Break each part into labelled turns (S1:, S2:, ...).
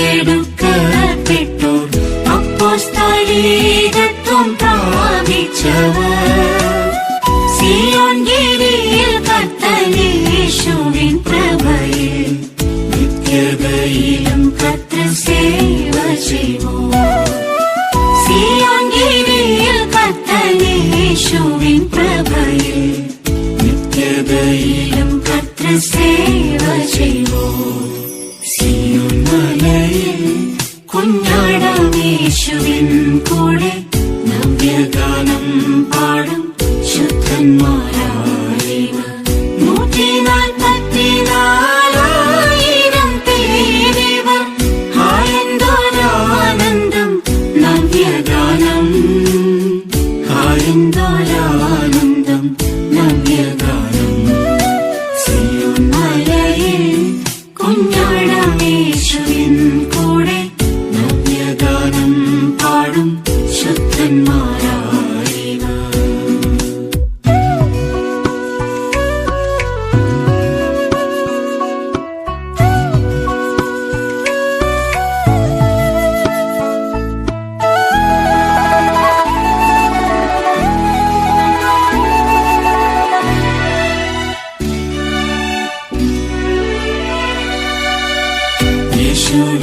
S1: തിരഞ്ഞെടുക്കപ്പെട്ടോർ അപ്പോസ്തലികത്വം പ്രാപിച്ചവർ സിയോൻ ഗിരിയിൽ കർത്തനേശുവിൻ പ്രഭയിൽ നിത്യതയിലും കർത്തൃസേവ ചെയ്യുവോർ സിയോൻ ഗിരിയിൽ കർത്തനേശുവിൻ പ്രഭയിൽ നിത്യതയിലും കർത്തൃസേവ ചെയ്യുവോർ സിയോൻ മലയിൽ കുഞ്ഞാടാമേശുവിൻ കൂടെ നവ്യഗാനം പാടും ശുദ്ധന്മാരായവർ 144,000 പേരിവർ ഹായെന്തോരാനന്ദം നവ്യഗാനം ഹായെന്തോരാനന്ദം നവ്യഗാനം സിയോൻ മലയിൽ കുഞ്ഞാടാമേശുവിൻ കൂടെ നവ്യഗാനം പാടും ശുദ്ധന്മാരായവർ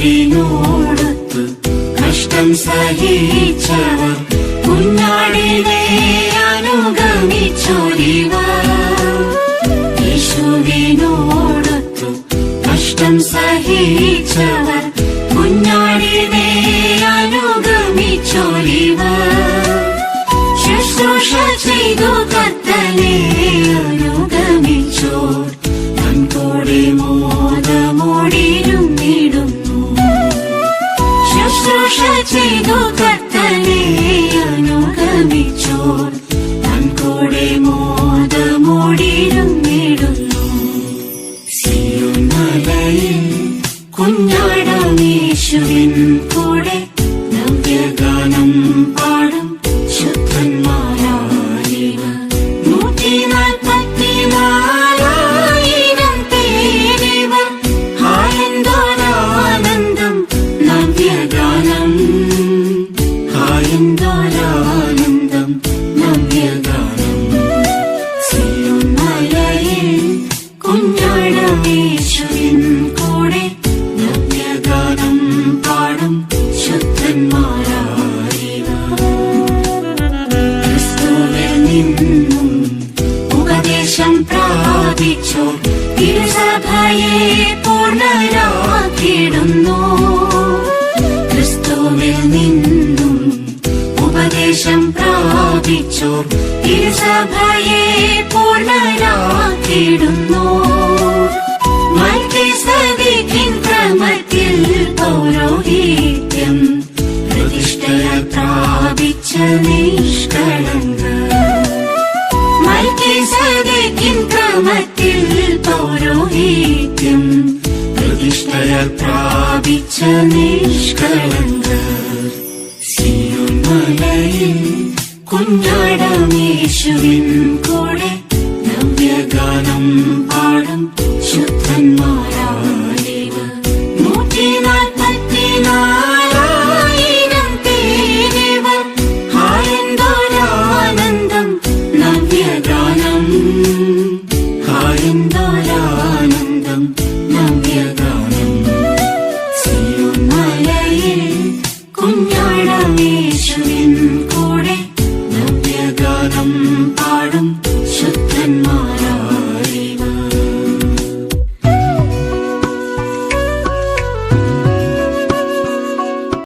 S1: യേശുവിനോടൊത്ത് കഷ്ടം സഹിച്ചവർ കുഞ്ഞാടിനെ അനുഗമിച്ചോരിവർ യേശുവിനോടൊത്ത് കഷ്ടം സഹിച്ചവർ കുഞ്ഞാടിനെ അനുഗമിച്ചോരിവർ ശുശ്രൂഷ ചെയ്തു കർത്തനെ അനുഗമിച്ചോർ തൻകൂടെ മോദമോടിരുന്നിടുന്നു ശുശ്രൂഷ ചെയ്തു കർത്തനെ അനുഗമിച്ചോർ തൻകൂടെ മോദമോടിരുന്നിടുന്നു സിയോൻ മലയിൽ കുഞ്ഞാടാമേശുവിൻ കൂടെ നവ്യഗാനം പാടും ശുദ്ധന്മാരായവർ 144,000 പേരിവർ ഹായെന്തോരാനന്ദം നവ്യഗാനം ഹായെന്തോരാനന്ദം നവ്യഗാനം സിയോൻ മലയിൽ കുഞ്ഞാടാമേശുവിൻ കൂടെ നവ്യഗാനം പാടും ശുദ്ധന്മാരായവർ ക്രിസ്തുവിൽ നിന്നും ഉപദേശം പ്രാപിച്ചോർ തിരുസഭയെ പൂർണ്ണരാക്കിയിടുന്നു ക്രിസ്തുവിൽ നിന്നും ഉപദേശം പ്രാപിച്ചോർ തിരുസഭയെ പൂർണ്ണരാക്കിയിടുന്നു മൽക്കീസേദെക്കിൻ ക്രമത്തിൽ പൗരോഹിത്യം പ്രതിഷ്ഠയാൽ പ്രാപിച്ച നിഷ്കളങ്കർ മൽക്കീസേദെക്കിൻ ക്രമത്തിൽ പൗരോഹിത്യം പ്രതിഷ്ഠയാൽ പ്രാപിച്ച നിഷ്കളങ്കർ സിയോൻ മലയിൽ കുഞ്ഞാടാമേശുവിൻ കൂടെ